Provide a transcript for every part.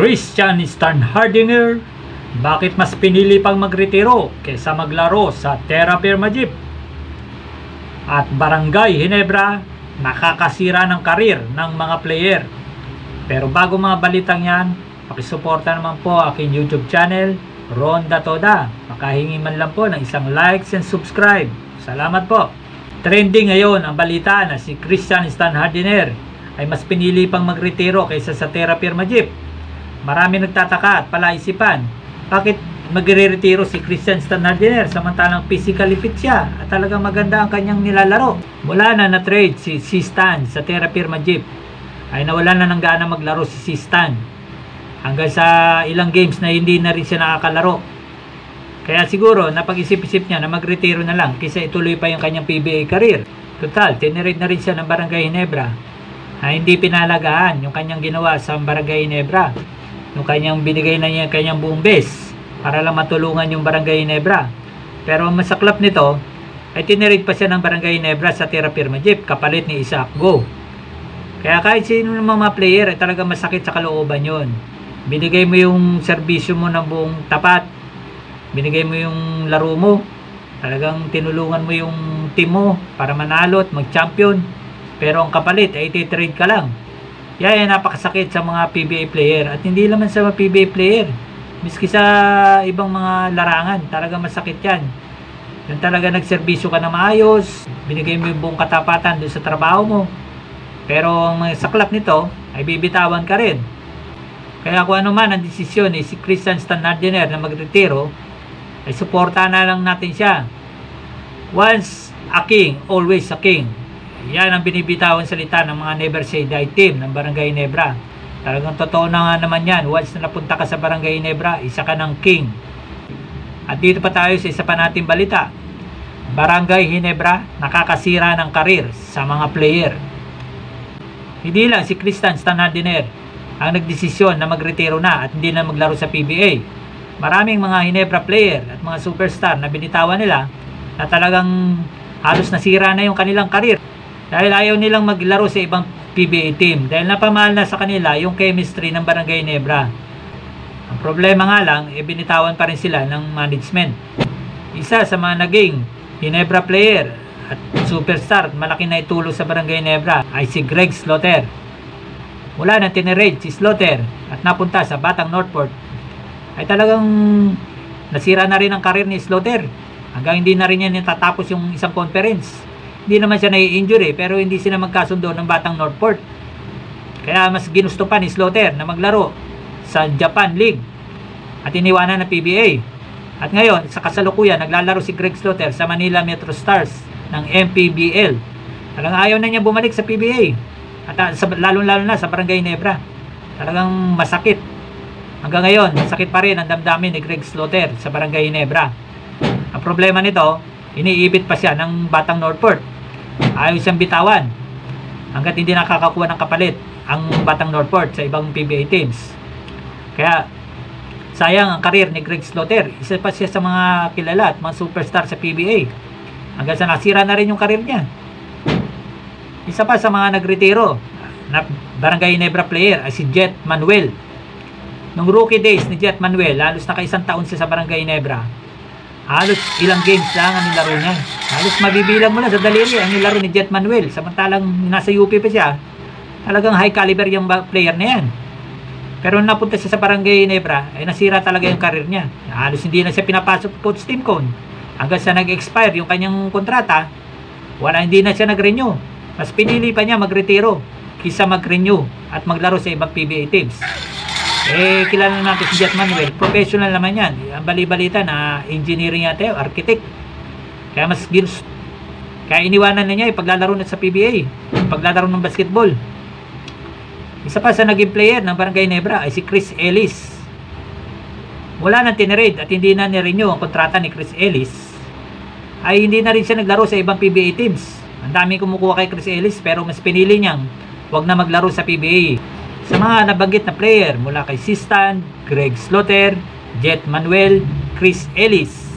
Christian Standhardinger, bakit mas pinili pang magretiro kaysa maglaro sa Terra Firma Jeep? At Barangay Ginebra, nakakasira ng karir ng mga player. Pero bago mga balitang yan, pakisuporta naman po aking YouTube channel, Ronda Toda. Makahingi man lang po ng isang likes and subscribe. Salamat po. Trending ngayon ang balita na si Christian Standhardinger ay mas pinili pang magretiro kaysa sa Terra Firma Jeep. Marami nagtataka at palaisipan, bakit magre-retiro si Christian Standhardinger samantalang physically fit siya at talagang maganda ang kanyang nilalaro? Mula na na-trade si Stan sa Terra Firma Jeep ay nawalan na ng gana maglaro si Stan hanggang sa ilang games na hindi na rin siya nakakalaro. Kaya siguro napag-isip-isip niya na magretiro na lang kaysa ituloy pa yung kanyang PBA career. Total, tinirade na rin siya ng Barangay Ginebra na hindi pinalagaan yung kanyang ginawa sa Barangay Ginebra. Yung kanyang binigay na niya kanyang buong base para lang matulungan yung Barangay Ginebra. Pero ang masaklap nito ay tinirade pa siya ng Barangay Ginebra sa Terra Firma Jeep kapalit ni Isaac Go. Kaya kahit sino ng mga player ay talaga masakit sa kalooban yun. Binigay mo yung serbisyo mo ng buong tapat, binigay mo yung laro mo, talagang tinulungan mo yung team mo para manalo at mag-champion, pero ang kapalit ay iti-trade ka lang. Yan, napakasakit sa mga PBA player at hindi naman sa mga PBA player, miski sa ibang mga larangan, talaga masakit yan. Yung talaga nagserbisyo ka na maayos, binigay mo yung buong katapatan doon sa trabaho mo, pero ang saklap nito ay bibitawan ka rin. Kaya kung ano man ang desisyon ni si Christian Standhardinger na magretiro, ay suportahan na lang natin siya. Once a king, always a king. Yan ang binibitawan salita ng mga Never Say Die team ng Barangay Ginebra. Talagang totoo na nga naman yan. Once na napunta ka sa Barangay Ginebra, isa ka ng king. At dito pa tayo sa isa pa nating balita. Barangay Ginebra nakakasira ng karir sa mga player. Hindi lang si Christian Standhardinger ang nagdesisyon na magretiro na at hindi na maglaro sa PBA. Maraming mga Ginebra player at mga superstar na binitawan nila na talagang halos nasira na yung kanilang karir dahil ayaw nilang maglaro sa ibang PBA team dahil napamahal na sa kanila yung chemistry ng Barangay Ginebra. Ang problema nga lang, binitawan pa rin sila ng management. Isa sa mga naging Ginebra player at superstar at malaki na itulong sa Barangay Ginebra ay si Greg Slaughter. Mula na tinirade si Slaughter at napunta sa Batang Northport ay talagang nasira na rin ang karir ni Slaughter hanggang hindi na rin niya natatapos yung isang conference. Hindi naman siya nai-injury pero hindi sila magkasundo ng Batang Northport. Kaya mas ginusto pa ni Slaughter na maglaro sa Japan League at iniwanan ng PBA. At ngayon sa kasalukuyan naglalaro si Greg Slaughter sa Manila Metro Stars ng MPBL. Talagang ayaw na niya bumalik sa PBA at lalo-lalo na sa Barangay Ginebra. Talagang masakit. Hanggang ngayon masakit pa rin ang damdamin ni Greg Slaughter sa Barangay Ginebra. Ang problema nito, iniibit pa siya ng Batang Northport. Ayaw siyang bitawan hanggat hindi nakakakuha ng kapalit ang Batang Northport sa ibang PBA teams. Kaya sayang ang karir ni Greg Slaughter. Isa pa siya sa mga kilala at mga superstar sa PBA hanggang sa nasira na rin yung karir niya. Isa pa sa mga nagretiro na Barangay Ginebra player ay si Jet Manuel. Nung rookie days ni Jet Manuel, halos naka-isang taon siya sa Barangay Ginebra, halos ilang games lang ang nilaro niya. Halos mabibilang mo na sa daliri ang nilaro ni Jet Manuel. Samantalang nasa UP pa siya, talagang high caliber yung player na yan. Pero nung napunta siya sa Barangay Ginebra, ay nasira talaga yung karir niya. Halos hindi na siya pinapasok coach Tim Cone. Hanggang sa nag-expire yung kanyang kontrata, hindi na siya nag-renew. Mas pinili pa niya magretiro kaysa mag-renew at maglaro sa ibang PBA teams. Kilala natin si Jet Manuel, professional naman yan. Ang bali-balita na engineering yata, architect. Kaya kaya iniwanan na niya paglalaro na sa PBA, paglalaro ng basketball. Isa pa sa naging player ng Barangay Ginebra ay si Chris Ellis. Wala nang tinirade at hindi na ni-renew ang kontrata ni Chris Ellis, ay hindi na rin siya naglaro sa ibang PBA teams. Ang dami kumukuha kay Chris Ellis pero mas pinili niyang wag na maglaro sa PBA. Sa mga nabanggit na player mula kay Stan, Greg Slaughter, Jet Manuel, Chris Ellis,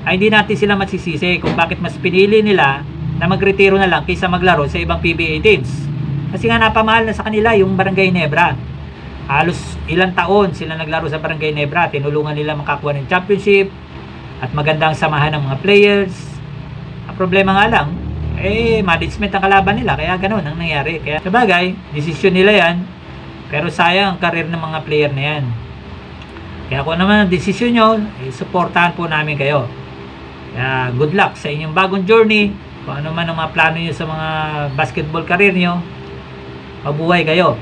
ay hindi natin sila masisisi kung bakit mas pinili nila na magretiro na lang kaysa maglaro sa ibang PBA teams. Kasi nga napamahal na sa kanila yung Barangay Ginebra. Halos ilang taon sila naglaro sa Barangay Ginebra. Tinulungan nila makakuha ng championship at magandang samahan ng mga players. Ang problema nga lang, management ang kalaban nila, kaya ganun ang nangyari. Kaya sabagay, desisyon nila yan, pero sayang ang karir ng mga player na yan. Kaya kung naman ang desisyon nyo, supportahan po namin kayo. Kaya good luck sa inyong bagong journey. Kung ano man ang mga plano nyo sa mga basketball career nyo, mabuhay kayo.